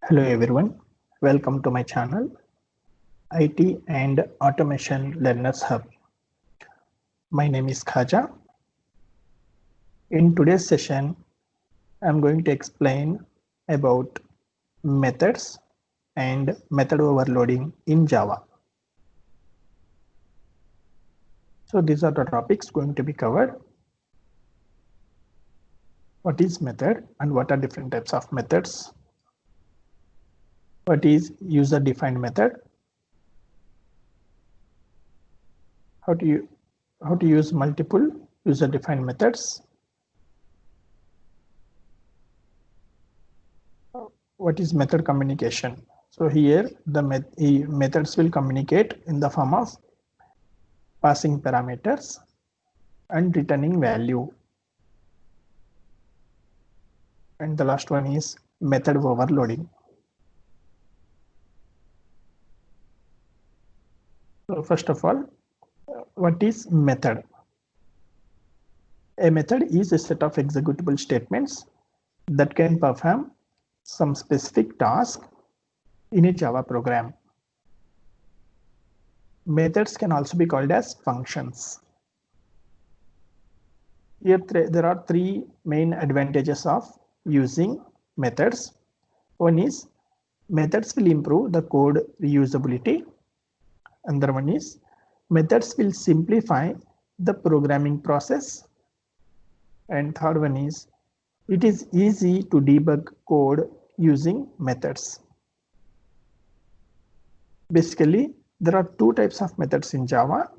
Hello everyone, welcome to my channel IT and Automation Learners Hub. My name is Khaja. In today's session, I'm going to explain about methods and method overloading in Java. So these are the topics going to be covered. What is method and what are different types of methods? What is user-defined method? How to use multiple user-defined methods? What is method communication? So here the methods will communicate in the form of passing parameters and returning value. And the last one is method overloading. So first of all, what is method? A method is a set of executable statements that can perform some specific task in a Java program. Methods can also be called as functions. Here there are three main advantages of using methods. One is methods will improve the code reusability. Another one is methods will simplify the programming process. And third one is it is easy to debug code using methods. Basically, there are two types of methods in Java.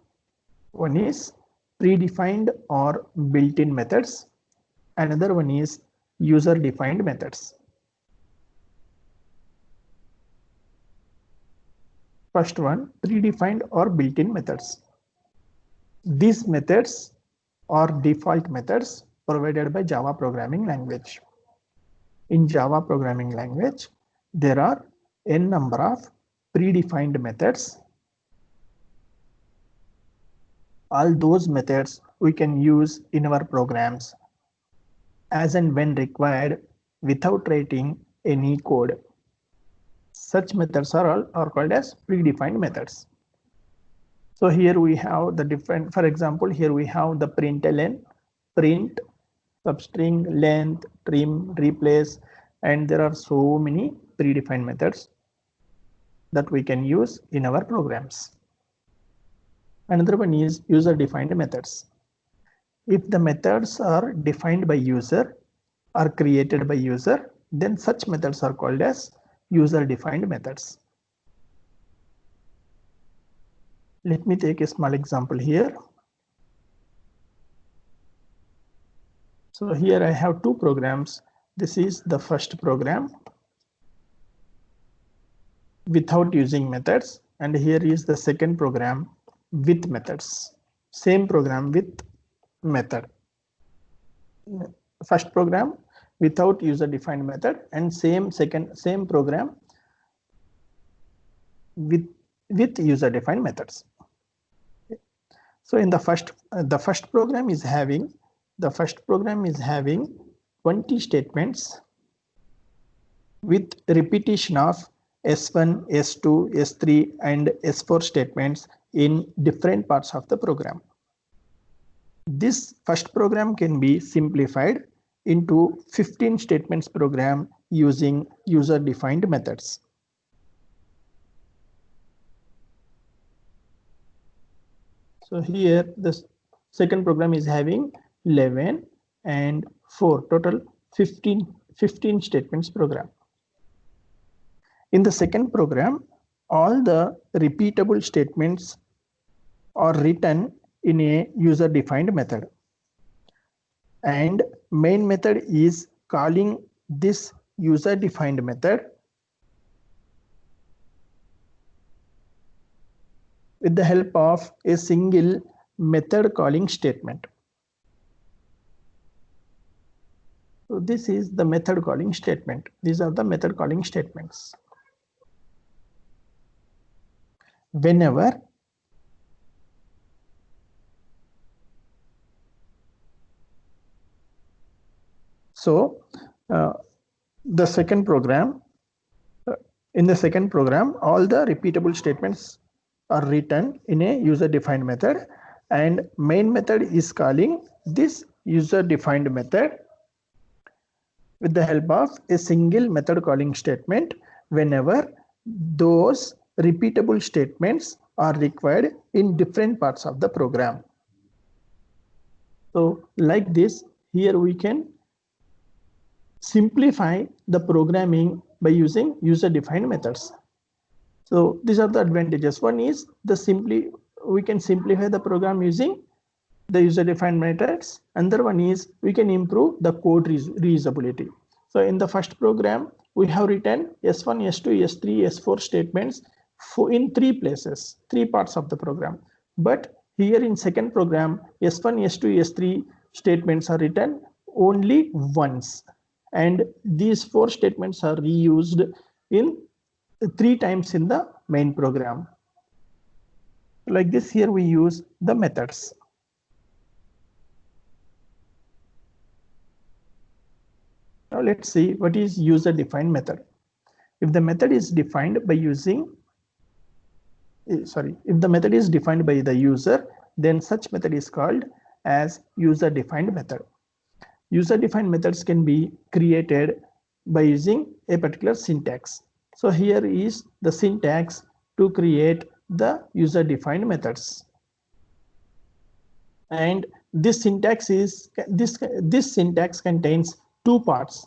One is predefined or built-in methods. Another one is user-defined methods. First one, predefined or built-in methods. These methods are default methods provided by Java programming language. In Java programming language, there are n number of predefined methods. All those methods we can use in our programs as and when required without writing any code. Such methods are called as predefined methods. So here we have the different, for example, here we have the println, print, substring, length, trim, replace, and there are so many predefined methods that we can use in our programs. Another one is user-defined methods. If the methods are defined by user or created by user, then such methods are called as user-defined methods. Let me take a small example here. So here I have two programs. This is the first program without using methods, and here is the second program with methods. Same program with method. First program without user-defined method, and same program with user-defined methods. So in the first program is having 20 statements with repetition of S1, S2, S3 and S4 statements in different parts of the program. This first program can be simplified into 15 statements program using user-defined methods. So here the second program is having 11 and 4, total 15 statements program. In the second program, all the repeatable statements are written in a user-defined method, and main method is calling this user-defined method with the help of a single method calling statement. So this is the method calling statement. These are the method calling statements. Whenever the second program, In the second program, all the repeatable statements are written in a user-defined method, and main method is calling this user-defined method with the help of a single method calling statement whenever those repeatable statements are required in different parts of the program. So like this, here we can simplify the programming by using user-defined methods. So these are the advantages. One is we can simplify the program using the user-defined methods. Another one is we can improve the code reusability. So in the first program, we have written S1, S2, S3, S4 statements in three parts of the program. But here in second program, S1, S2, S3 statements are written only once. And these 4 statements are reused in 3 times in the main program. Like this, here we use the methods. Now let's see what is user-defined method. If the method is defined by using, if the method is defined by the user, then such method is called as user-defined method. User-defined methods can be created by using a particular syntax. So here is the syntax to create the user-defined methods. And this syntax contains 2 parts.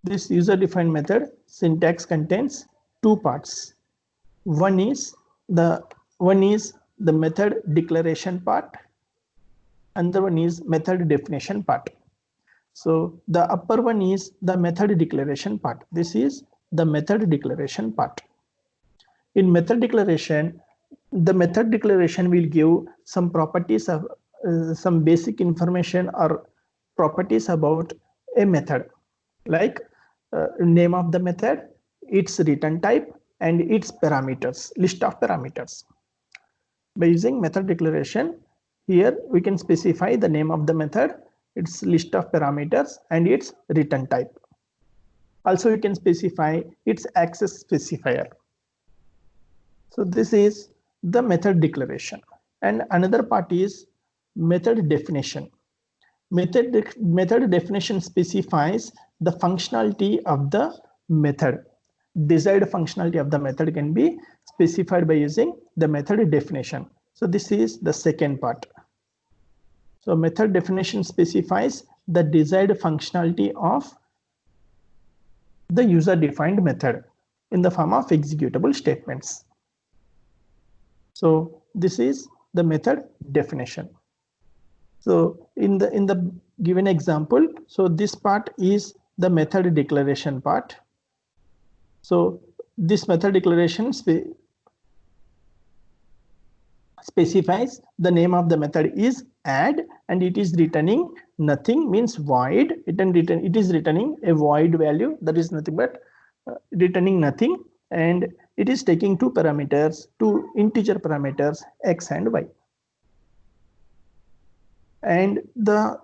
This user-defined method syntax contains 2 parts. One is the method declaration part, and the one is method definition part. So the upper one is the method declaration part. This is the method declaration part. In method declaration, the method declaration will give some properties of some basic information or properties about a method, like name of the method, its return type, and its parameters, list of parameters. By using method declaration, here we can specify the name of the method, its list of parameters, and its return type. Also, you can specify its access specifier. So this is the method declaration. And another part is method definition. Method definition specifies the functionality of the method. Desired functionality of the method can be specified by using the method definition. So this is the second part. So method definition specifies the desired functionality of the user-defined method in the form of executable statements. So this is the method definition. So in the given example, so this part is the method declaration part. So this method declaration specifies the name of the method is add, and it is returning nothing, means void. It is returning a void value, that is nothing but returning nothing, and it is taking 2 parameters, 2 integer parameters, x and y. And the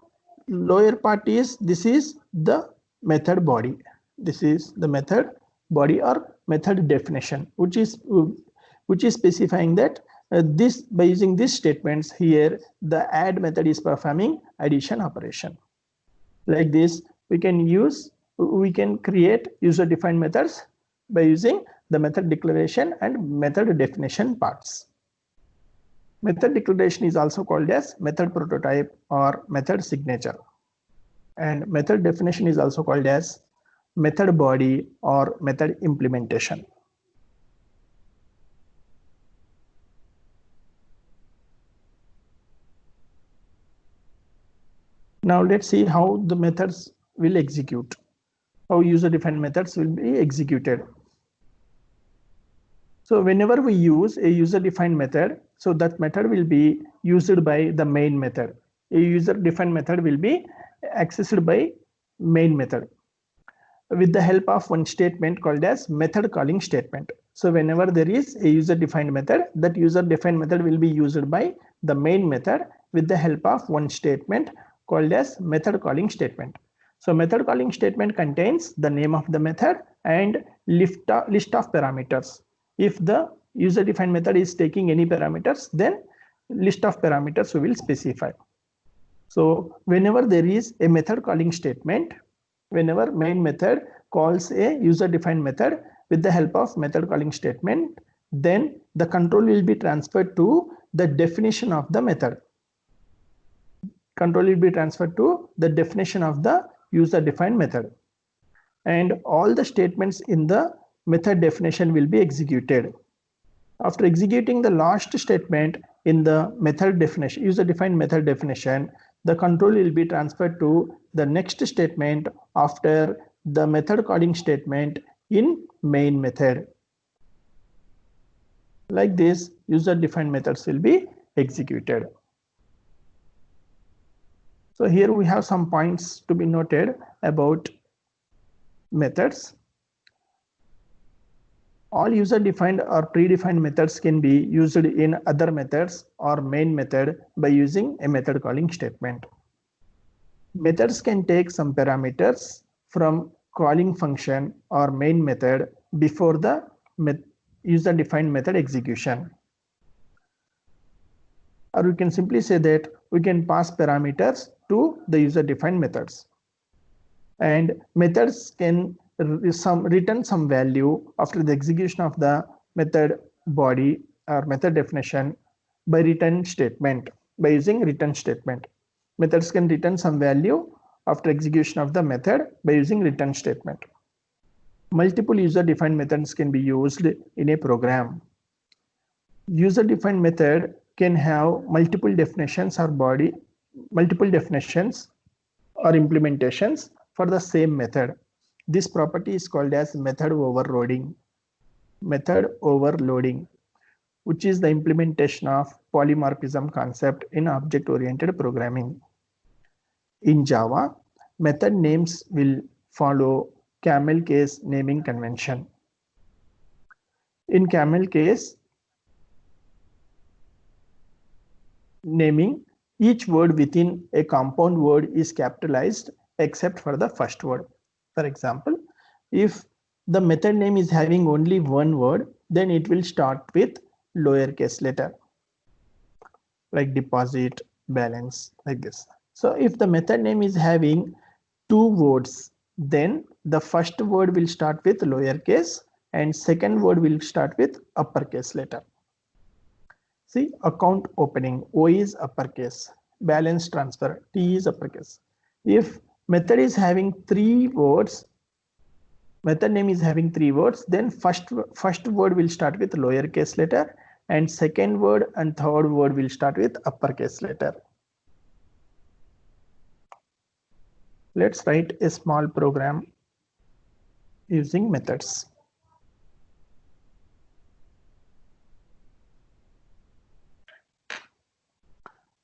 lower part is, this is the method body. This is the method body or method definition, which is specifying that by using these statements here, the add method is performing addition operation. Like this, we can create user-defined methods by using the method declaration and method definition parts. Method declaration is also called as method prototype or method signature. And method definition is also called as method body or method implementation. Now let's see how the methods will execute, how user-defined methods will be executed. So whenever we use a user-defined method, so that method will be used by the main method. A user-defined method will be accessed by main method with the help of one statement called as method calling statement. So whenever there is a user-defined method, that user-defined method will be used by the main method with the help of one statement called as method calling statement. So method calling statement contains the name of the method and list of parameters. If the user defined method is taking any parameters, then list of parameters we will specify. So whenever there is a method calling statement, whenever main method calls a user defined method with the help of method calling statement, then the control will be transferred to the definition of the method. Control will be transferred to the definition of the user defined method. And all the statements in the method definition will be executed. After executing the last statement in the method definition, user defined method definition, the control will be transferred to the next statement after the method calling statement in main method. Like this, user defined methods will be executed. So here we have some points to be noted about methods. All user defined or predefined methods can be used in other methods or main method by using a method calling statement. Methods can take some parameters from calling function or main method before the user defined method execution. Or we can simply say that we can pass parameters to the user defined methods. And methods can return some value after the execution of the method body or method definition by return statement, by using return statement. Methods can return some value after execution of the method by using return statement. Multiple user defined methods can be used in a program. User defined method can have multiple definitions or multiple definitions or implementations for the same method. This property is called as method overloading. Method overloading, which is the implementation of polymorphism concept in object-oriented programming. In Java, method names will follow camel case naming convention. In camel case naming, each word within a compound word is capitalized except for the first word. For example, if the method name is having only one word, then it will start with lowercase letter, like deposit, balance, like this. So if the method name is having two words, then the first word will start with lowercase and second word will start with uppercase letter. See, account opening, O is uppercase, balance transfer, T is uppercase. If method is having three words, method name is having three words, then first word will start with lowercase letter and second word and third word will start with uppercase letter. Let's write a small program using methods.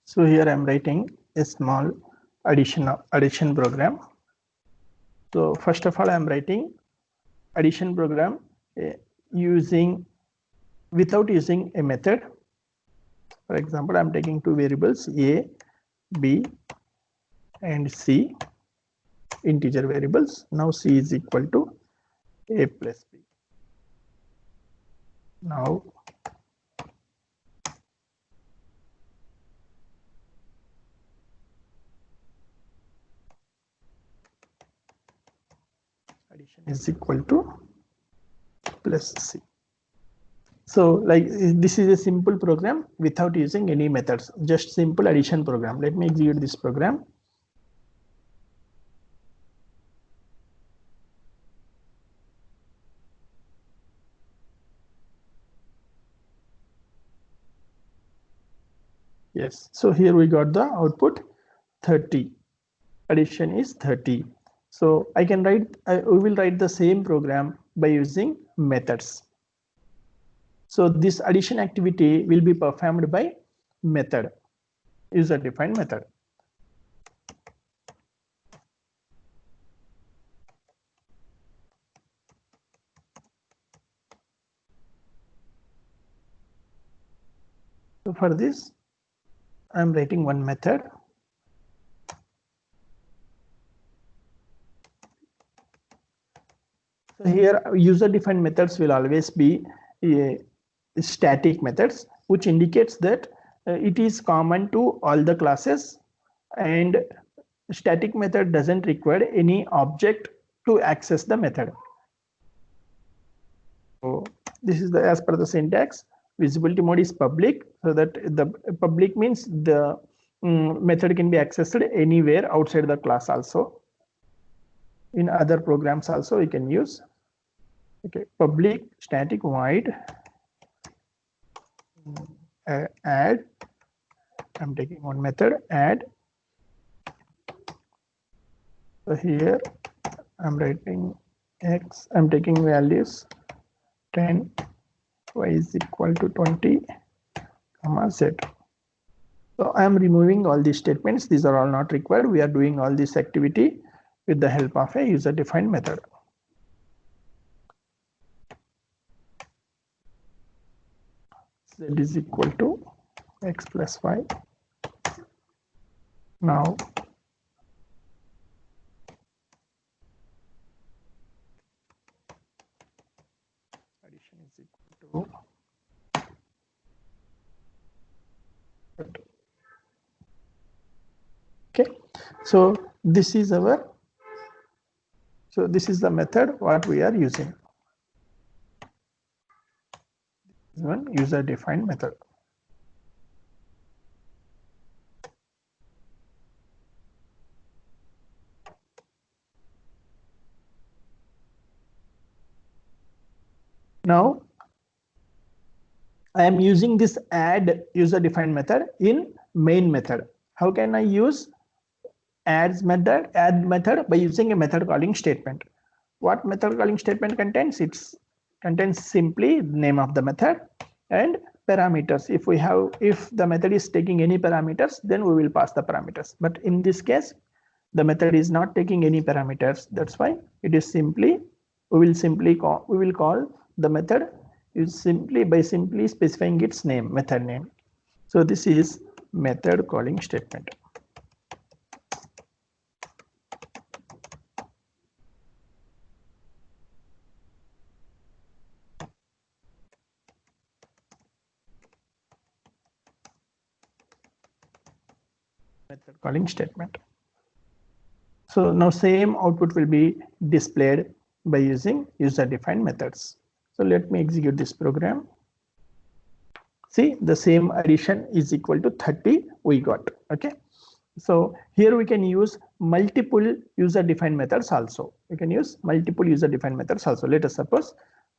So here I'm writing a small addition program. So first of all, I'm writing addition program without using a method. For example, I'm taking two variables a, b, and c, integer variables. Now c is equal to a plus b. Now addition is equal to plus c. So like this is a simple program without using any methods, just simple addition program. Let me execute this program. Yes, so here we got the output 30. Addition is 30. So I can write, we will write the same program by using methods. So this addition activity will be performed by method, user defined method. So for this, I'm writing one method. So here user-defined methods will always be static methods, which indicates that it is common to all the classes, and static method doesn't require any object to access the method. So this is the as per the syntax. Visibility mode is public, so that the public means the method can be accessed anywhere outside the class also. In other programs also we can use. Okay, public static void add. I'm taking one method add. So here I'm writing x. I'm taking values 10, y is equal to 20, comma z. So I am removing all these statements. These are all not required. We are doing all this activity with the help of a user-defined method. Z is equal to x plus y. Now addition is equal to okay. So this is our, so this is the method what we are using. One user-defined method. Now I am using this add user-defined method in main method. How can I use add method by using a method calling statement? What method calling statement contains? It contains simply name of the method and parameters. If the method is taking any parameters, then we will pass the parameters. But in this case, the method is not taking any parameters. That's why it is simply we will call the method is simply by simply specifying its name, method name. So this is method calling statement. Method calling statement. So now same output will be displayed by using user-defined methods. So let me execute this program. See, the same addition is equal to 30 we got. Okay. So here we can use multiple user-defined methods also. We can use multiple user-defined methods also. Let us suppose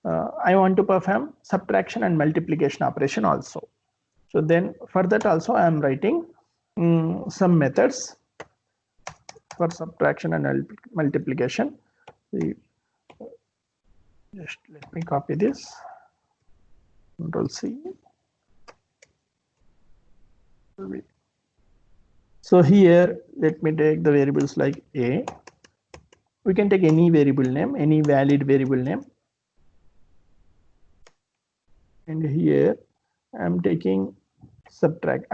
I want to perform subtraction and multiplication operation also. So then for that also I am writing some methods for subtraction and multiplication. Just let me copy this. Control C. So here let me take the variables like a. We can take any variable name, any valid variable name. And here I'm taking subtract.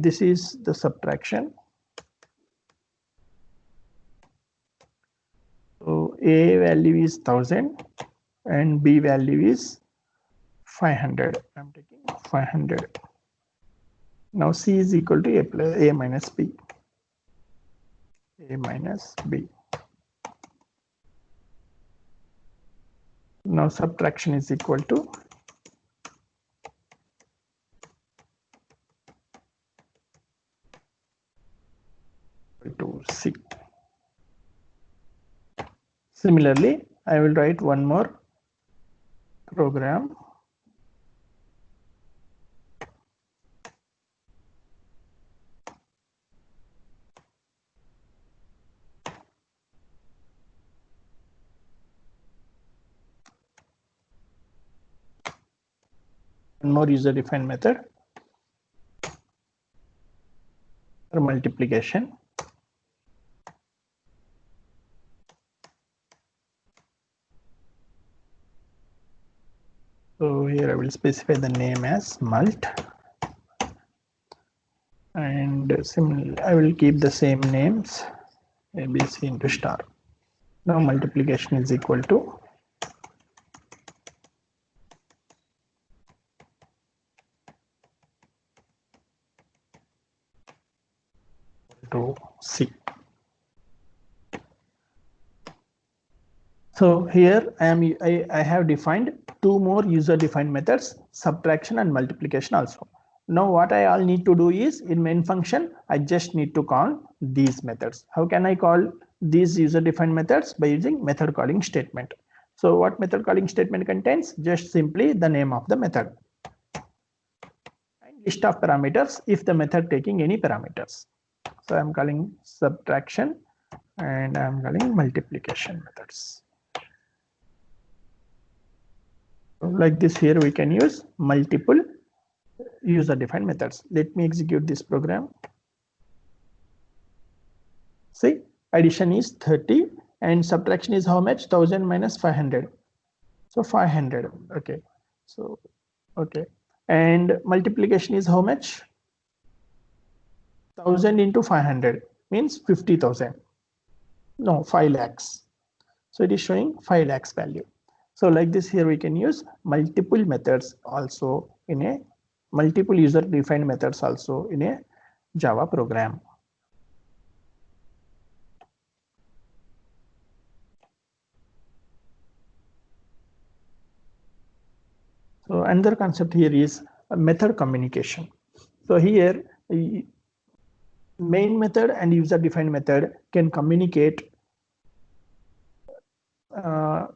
This is the subtraction. So a value is 1000 and b value is 500. I'm taking 500. Now c is equal to a minus b. A minus b. Now subtraction is equal to C. Similarly, I will write one more program. One more user-defined method for multiplication. So here I will specify the name as mult, and similarly I will keep the same names ABC into star. Now multiplication is equal to to C. So here I have defined two more user defined methods, subtraction and multiplication also. Now what I all need to do is in main function, I just need to call these methods. How can I call these user defined methods? By using method calling statement. So what method calling statement contains? Just simply the name of the method and list of parameters if the method taking any parameters. So I'm calling subtraction and I'm calling multiplication methods. Like this, here we can use multiple user defined methods. Let me execute this program. See, addition is 30 and subtraction is how much? 1000 minus 500. So 500. Okay. So, okay. And multiplication is how much? 1000 into 500 means 50,000. No, 5 lakhs. So it is showing 5 lakhs value. So like this, here we can use multiple methods also in a multiple user defined methods also in a Java program. So another concept here is method communication. So here main method and user defined method can communicate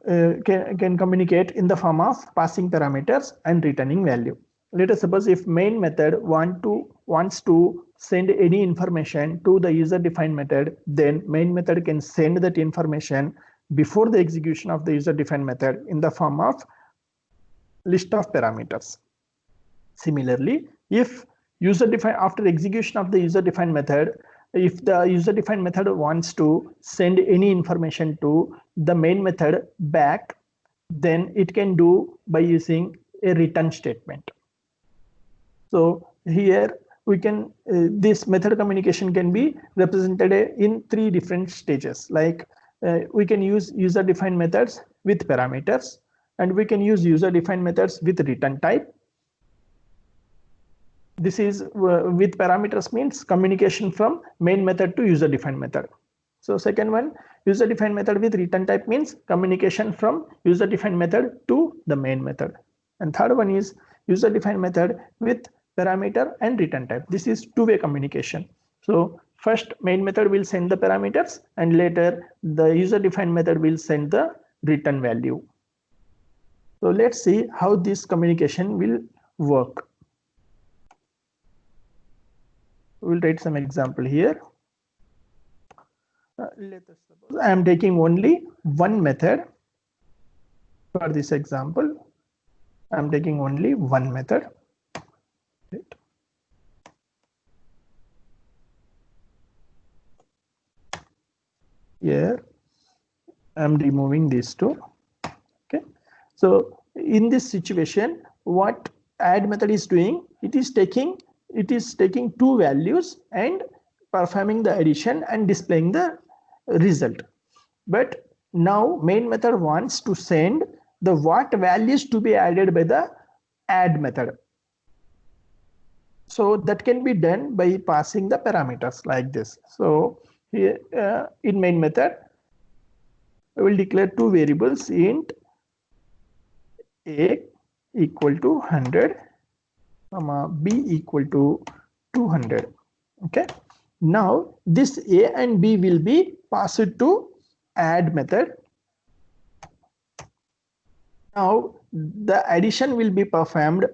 can communicate in the form of passing parameters and returning value. Let us suppose if main method wants to send any information to the user defined method, then main method can send that information before the execution of the user defined method in the form of list of parameters. Similarly, if user defined after execution of the user defined method, if the user defined method wants to send any information to the main method back, then it can do by using a return statement. So here we can this method communication can be represented in 3 different stages. Like we can use user defined methods with parameters, and we can use user defined methods with return type. This is with parameters means communication from main method to user defined method. So second one, user defined method with return type means communication from user defined method to the main method. And third one is user defined method with parameter and return type. This is two-way communication. So first main method will send the parameters and later the user defined method will send the return value. So let's see how this communication will work. We'll write some example here. Let us suppose I am taking only one method for this example. I am taking only one method. Right. Here I am removing these two. Okay. So in this situation, what add method is doing, it is taking two values and performing the addition and displaying the result. But now main method wants to send the what values to be added by the add method. So that can be done by passing the parameters like this. So here in main method, I will declare two variables, int a equal to 100, b equal to 200. Okay. Now this a and b will be passed to add method. Now the addition will be performed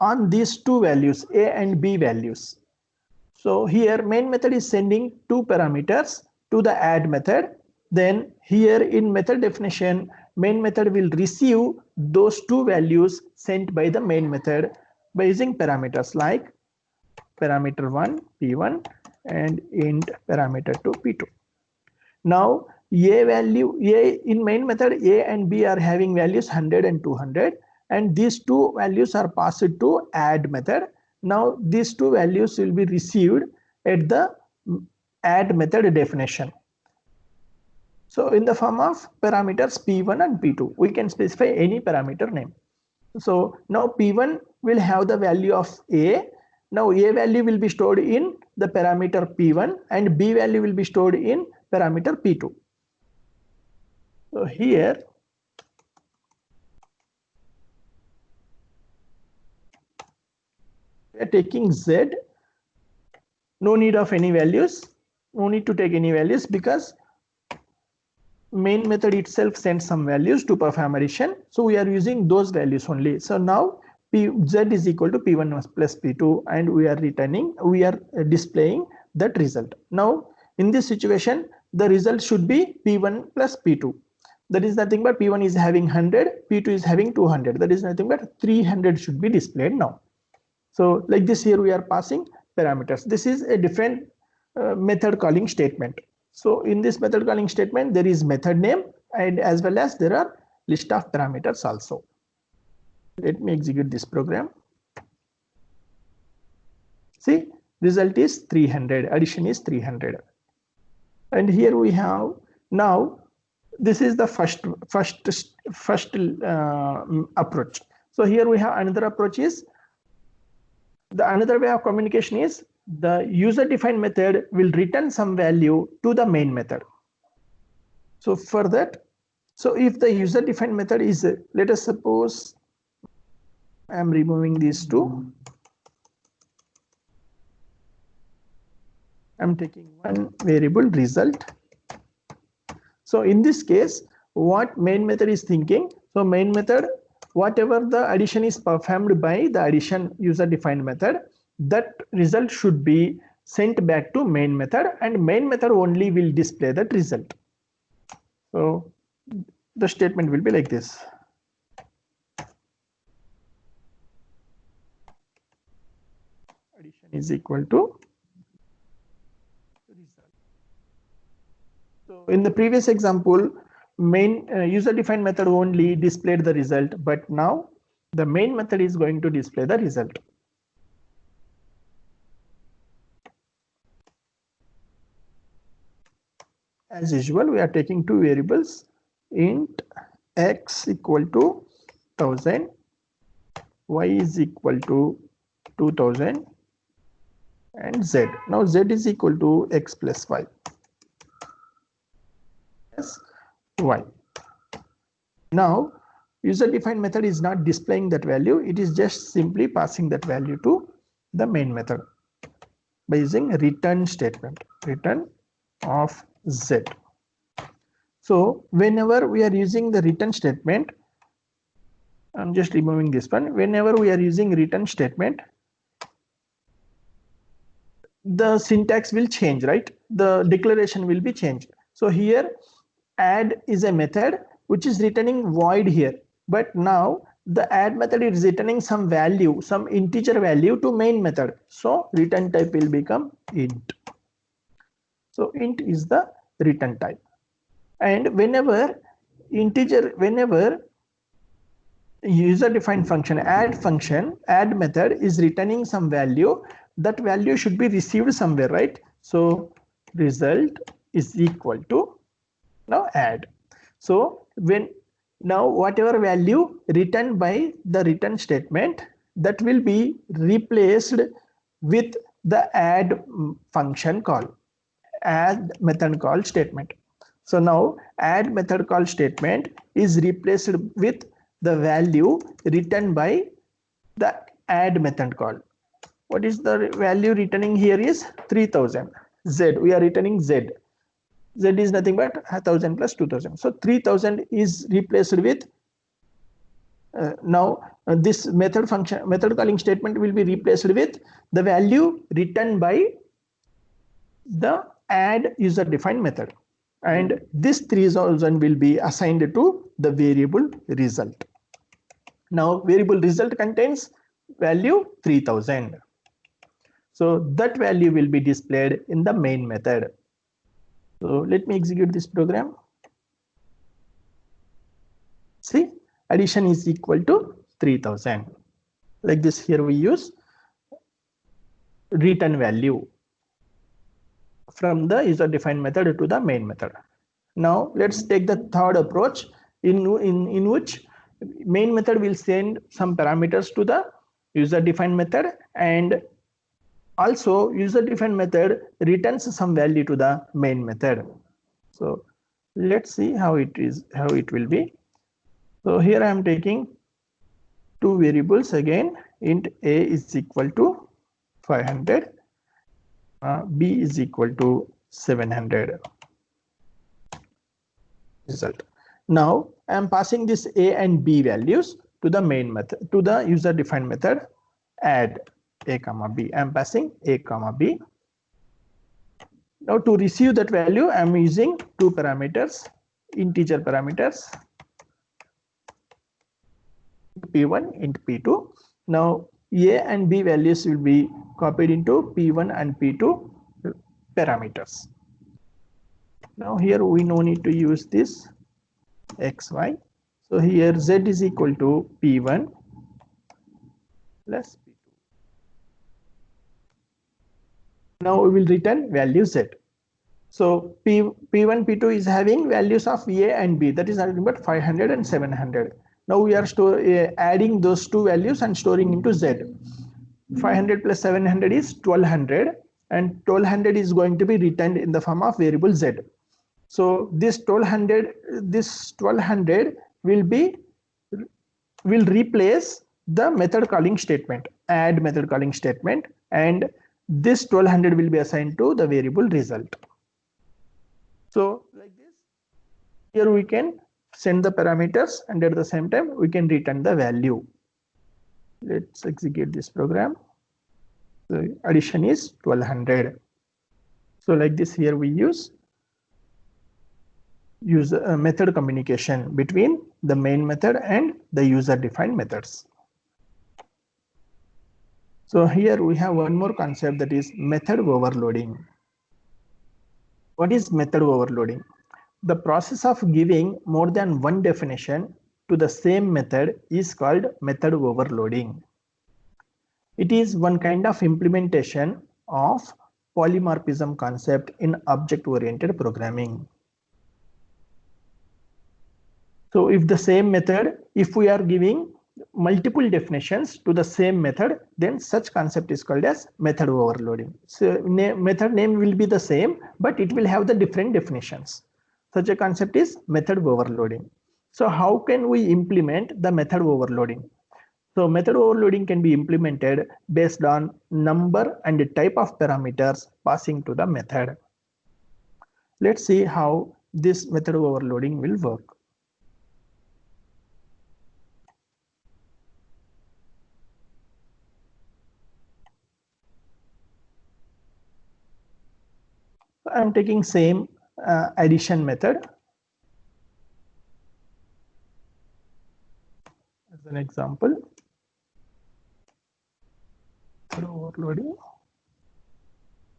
on these two values, a and b values. So here main method is sending two parameters to the add method. Then here in method definition, main method will receive those two values sent by the main method by using parameters like parameter 1 p1 and int parameter 2 p2. Now a value a in main method, a and b are having values 100 and 200, and these two values are passed to add method. Now these two values will be received at the add method definition. So in the form of parameters p1 and p2, we can specify any parameter name. So now p1 will have the value of a Now A value will be stored in the parameter P1 and B value will be stored in parameter P2. So here we are taking Z, no need of any values, no need to take any values because main method itself sends some values to perform addition. So we are using those values only. So now Z is equal to P1 plus P2 and we are displaying that result. Now in this situation, the result should be P1 plus P2. That is nothing but P1 is having 100, P2 is having 200. That is nothing but 300 should be displayed now. So like this, here we are passing parameters. This is a different method calling statement. So in this method calling statement, there is method name and as well as there are list of parameters also. Let me execute this program. See, result is 300, addition is 300. And here we have, now this is the first approach. So here we have another approach is, another way of communication is the user defined method will return some value to the main method. So for that, so if the user defined method is, let us suppose I am removing these two. I'm taking one variable result. So in this case, what main method is thinking, so main method, whatever the addition is performed by the addition user defined method, that result should be sent back to main method and main method only will display that result. So the statement will be like this. Addition is equal to result. So in the previous example, main user defined method only displayed the result, but now the main method is going to display the result. As usual, we are taking two variables, int x equal to 1000, y is equal to 2000 and z. Now z is equal to x plus y. Yes, y. Now user defined method is not displaying that value, it is just simply passing that value to the main method by using return statement, return of z. So whenever we are using the return statement, I'm just removing this one. Whenever we are using return statement, the syntax will change, right? The declaration will be changed. So here add is a method which is returning void here, but now the add method is returning some value, some integer value to main method. So return type will become int. So int is the return type. And whenever user defined function, add method is returning some value, that value should be received somewhere, right? So result is equal to now add. So now whatever value returned by the return statement, that will be replaced with the add function call, add method call statement. So now add method call statement is replaced with the value returned by the add method call. What is the value returning here is 3000. Z, we are returning Z. Z is nothing but 1000 plus 2000. So 3000 is replaced with this method calling statement will be replaced with the value returned by the add user defined method, and this 3000 will be assigned to the variable result. Now variable result contains value 3000. So that value will be displayed in the main method. So let me execute this program. See, addition is equal to 3000. Like this, here we use return value from the user defined method to the main method. Now let's take the third approach in which main method will send some parameters to the user defined method, and Also, user-defined method returns some value to the main method. So let's see how it will be. So here I am taking two variables again. Int a is equal to 500, b is equal to 700. Result. Now I am passing this a and b values to the main method, to the user-defined method add a comma b. I am passing a comma b. Now to receive that value, I am using two parameters, integer parameters, p1 int p2. Now a and b values will be copied into p1 and p2 parameters. Now here we no need to use this xy. So here z is equal to p1 plus p2. Now we will return value z. So p1, p2 is having values of a and b, that is nothing but 500 and 700. Now we are adding those two values and storing into z. 500 plus 700 is 1200, and 1200 is going to be returned in the form of variable z. So this 1200 will replace the method calling statement, add method calling statement, and this 1200 will be assigned to the variable result. So like this, here we can send the parameters and at the same time we can return the value. Let's execute this program. The addition is 1200. So like this, here we use method communication between the main method and the user defined methods. So here we have one more concept, that is method overloading. What is method overloading? The process of giving more than one definition to the same method is called method overloading. It is one kind of implementation of polymorphism concept in object-oriented programming. So if the same method, if we are giving multiple definitions to the same method, then such concept is called as method overloading. So method name will be the same, but it will have the different definitions. Such a concept is method overloading. So how can we implement the method overloading? So method overloading can be implemented based on number and type of parameters passing to the method. Let's see how this method overloading will work. I'm taking same addition method as an example. Overloading.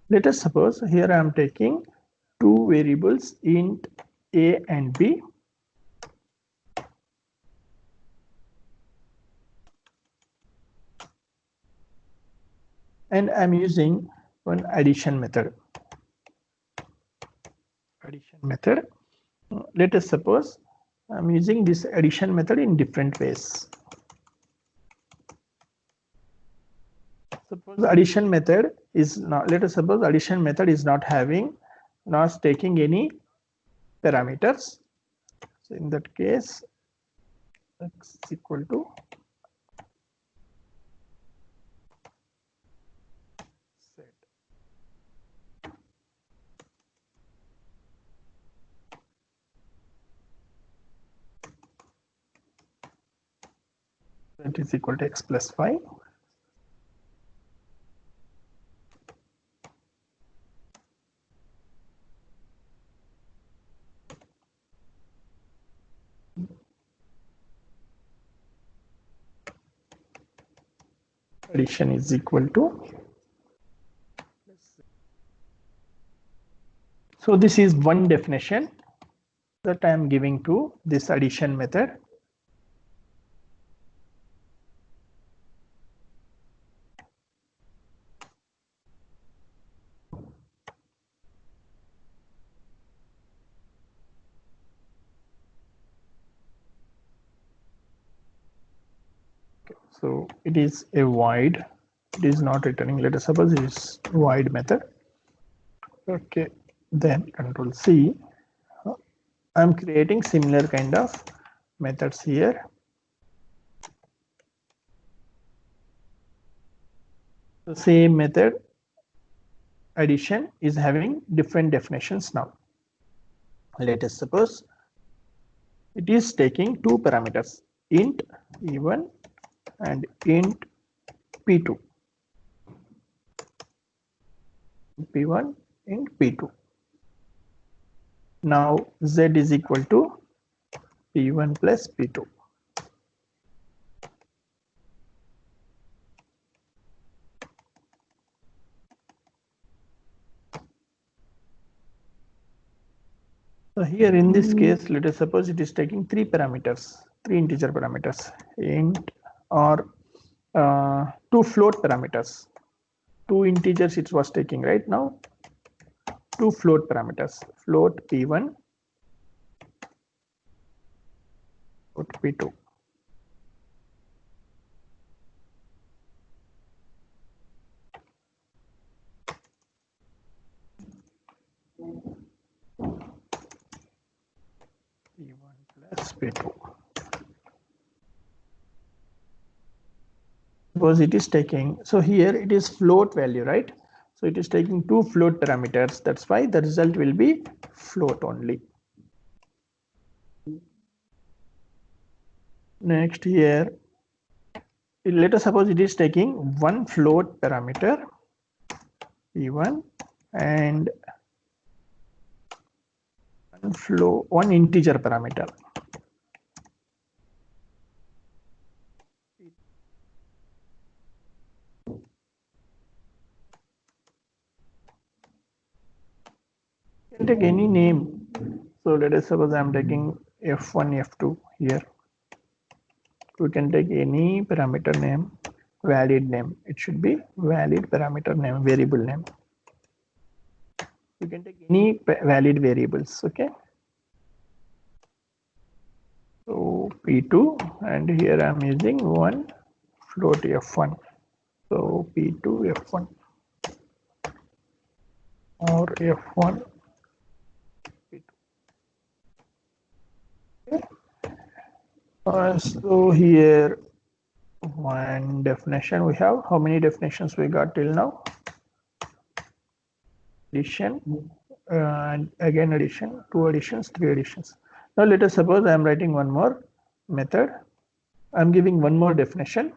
Let us suppose here I am taking two variables int a and b. And I'm using one addition method. Let us suppose I'm using this addition method in different ways. Suppose addition method is not, let us suppose addition method is not taking any parameters. So in that case, x is equal to set. That is equal to x plus 5. Addition is equal to. So this is one definition that I am giving to this addition method. So it is a void it is not returning. Let us suppose it is void method. Okay, then control C. I'm creating similar kind of methods here. The same method addition is having different definitions now. Let us suppose it is taking two parameters, int e1 and int p2. p1 int p2. Now z is equal to p1 plus p2. So here in this case, let us suppose it is taking three parameters, three integer parameters, int or two float parameters. Two integers it was taking right now. Two float parameters, float p1, float p2. p1 plus p2. Suppose it is taking, so here it is float value, right? So it is taking two float parameters. That's why the result will be float only. Next here, let us suppose it is taking one float parameter p1 and one integer parameter. You can take any name. So let us suppose I am taking f1, f2 here. We can take any parameter name, valid name. It should be valid parameter name, variable name. You can take any valid variables, okay? So p2, and here I am using one float f1. So p2 f1 or f1 p2. Okay. So here one definition we have. How many definitions we got till now? Addition, and again addition, two additions, three additions. Now let us suppose I am writing one more method. I am giving one more definition.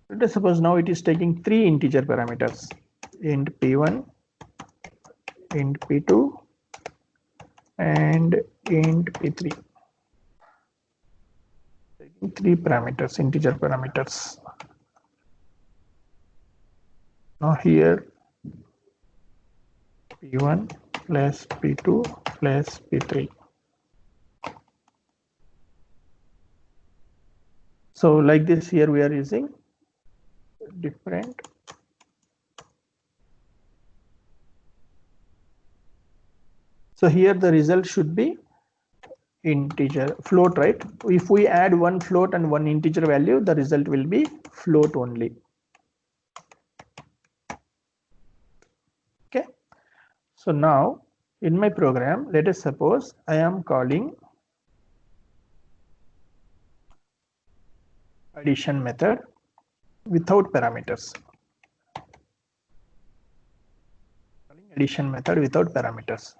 Let us suppose now it is taking three integer parameters, int p1, int p2, and int p3. Taking three parameters, integer parameters. Now here p1 plus p2 plus p3. So like this, here we are using different. So here the result should be integer, float, right? If we add one float and one integer value, the result will be float only. Okay. So now in my program, let us suppose I am calling addition method without parameters. Addition method without parameters.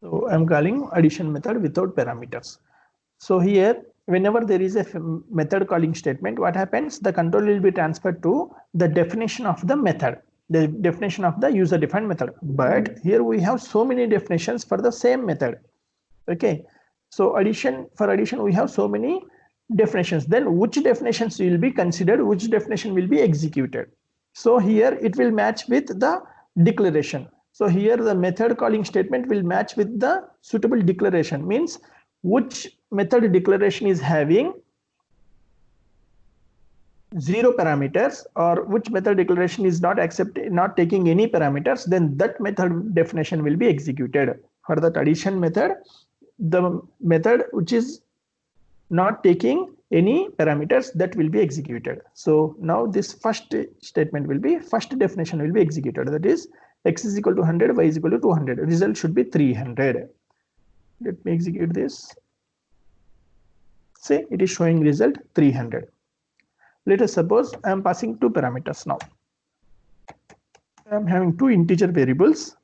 So I'm calling addition method without parameters. So here, whenever there is a method calling statement, what happens? The control will be transferred to the definition of the method, the definition of the user defined method. But here we have so many definitions for the same method. Okay. So for addition, we have so many definitions. Then which definitions will be considered, which definition will be executed. So here it will match with the declaration. So here the method calling statement will match with the suitable declaration, means which method declaration is having zero parameters, or which method declaration is not taking any parameters, then that method definition will be executed. For that addition method, the method which is not taking any parameters, that will be executed. So now this first statement will be, first definition will be executed, that is x is equal to 100, y is equal to 200. Result should be 300. Let me execute this. Say it is showing result 300. Let us suppose I am passing two parameters now. I am having two integer variables.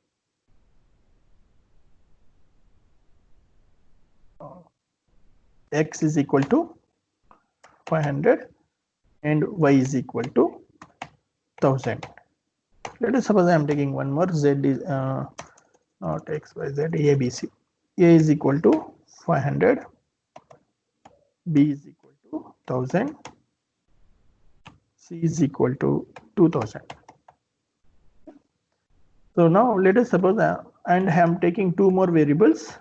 X is equal to 500 and y is equal to 1000. Let us suppose I am taking one more, z is not x, y, z, a, b, c. A is equal to 500, b is equal to 1000, c is equal to 2000. So now let us suppose and I am taking two more variables,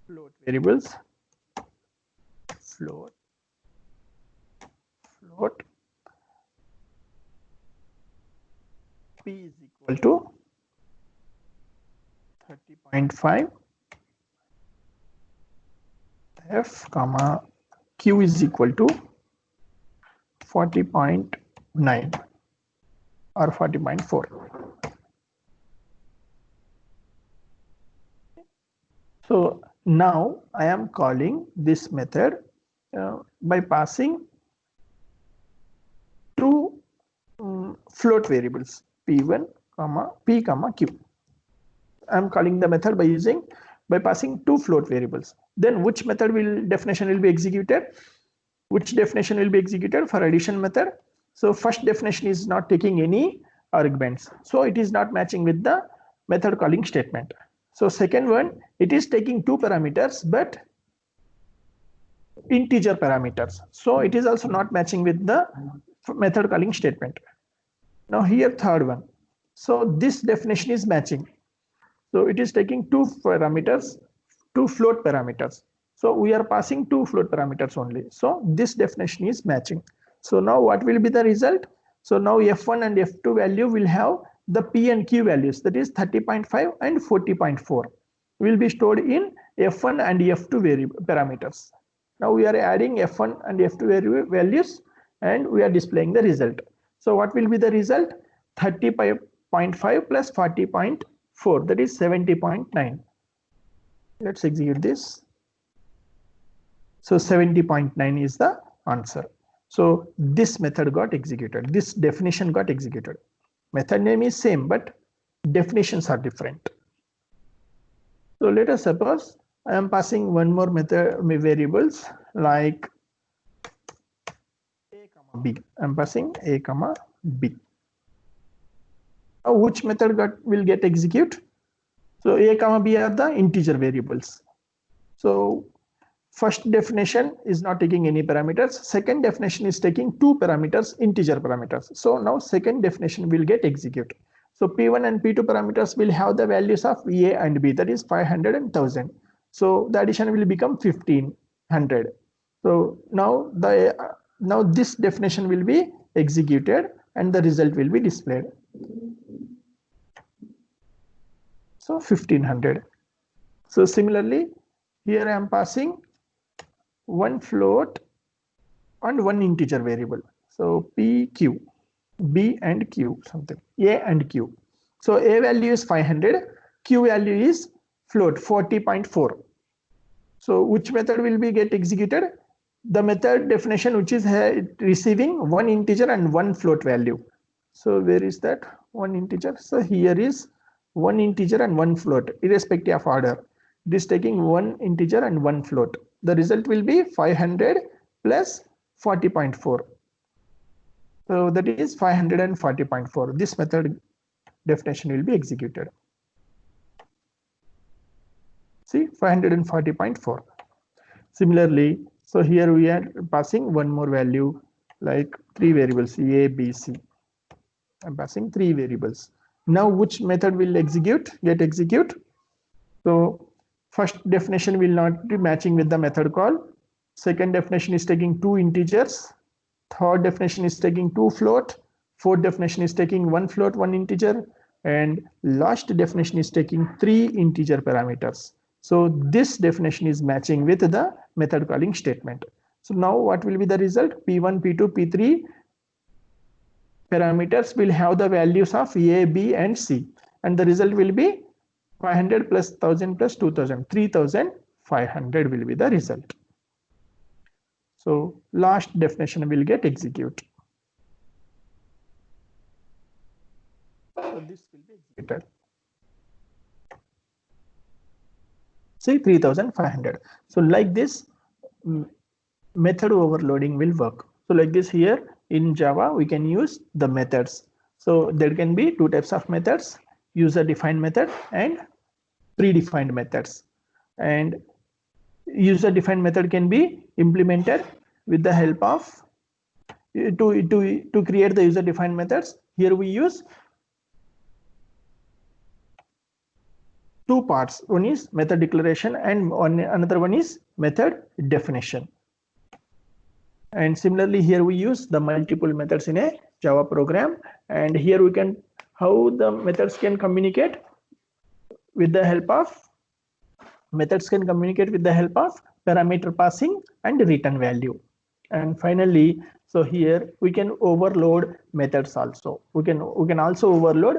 float variables, float, p is equal to 30.5, f comma q is equal to 40.9 or 40.4. So now I am calling this method by passing two float variables, p1 comma p comma q. I am calling the method by passing two float variables. Then which method definition will be executed? Which definition will be executed for addition method? So first definition is not taking any arguments, so it is not matching with the method calling statement. So second one, it is taking two parameters but integer parameters, so it is also not matching with the method calling statement. Now here third one, so this definition is matching. So it is taking two parameters, two float parameters. So we are passing two float parameters only. So this definition is matching. So now what will be the result? So now f1 and f2 value will have the p and q values, that is 30.5 and 40.4 will be stored in f1 and f2 parameters. Now we are adding f1 and f2 values and we are displaying the result. So what will be the result? 30.5 plus 40.4, that is 70.9. Let's execute this. So 70.9 is the answer. So this method got executed, this definition got executed. Method name is same but definitions are different. So let us suppose I am passing one more method variables like a comma b. I am passing a comma b. Now which method will get execute? So a comma b are the integer variables. So first definition is not taking any parameters. Second definition is taking two parameters, integer parameters. So now second definition will get executed. So P1 and P2 parameters will have the values of A and B, that is 500 and 1000. So the addition will become 1500. So now this definition will be executed and the result will be displayed. So 1500. So similarly, here I am passing one float and one integer variable. So P, Q, B and Q, something, A and Q. So A value is 500, Q value is float 40.4. So which method will be get executed? The method definition which is receiving one integer and one float value. So where is that one integer? So here is one integer and one float, irrespective of order. This taking one integer and one float. The result will be 500 plus 40.4. So that is 540.4. This method definition will be executed. See, 540.4. Similarly, so here we are passing one more value like three variables A, B, C. I'm passing three variables. Now which method will get execute? So first definition will not be matching with the method call. Second definition is taking 2 integers. Third definition is taking 2 float. Fourth definition is taking 1 float, 1 integer. And last definition is taking 3 integer parameters. So this definition is matching with the method calling statement. So now what will be the result? P1, P2, P3 parameters will have the values of A, B, and C. And the result will be 500 plus 1000 plus 2000. 3500 will be the result. So last definition will get executed. So this will be executed. Say 3500. So like this, method overloading will work. So like this, here in Java, we can use the methods. So there can be 2 types of methods: user defined method and predefined methods. And user defined method can be implemented with the help of to create the user defined methods. Here we use 2 parts. One is method declaration and another one is method definition. And similarly, here we use the multiple methods in a Java program. And here we can, how the methods can communicate with the help of parameter passing and return value. And finally, so here we can overload methods also. We can also overload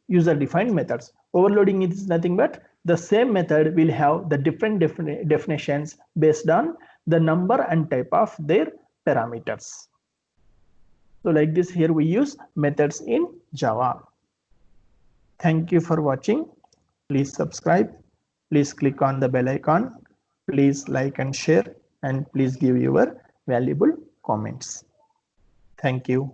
user defined methods. Overloading is nothing but the same method will have the different definitions based on the number and type of their parameters. So like this, here we use methods in Java. Thank you for watching. Please subscribe. Please click on the bell icon. Please like and share, and please give your valuable comments. Thank you.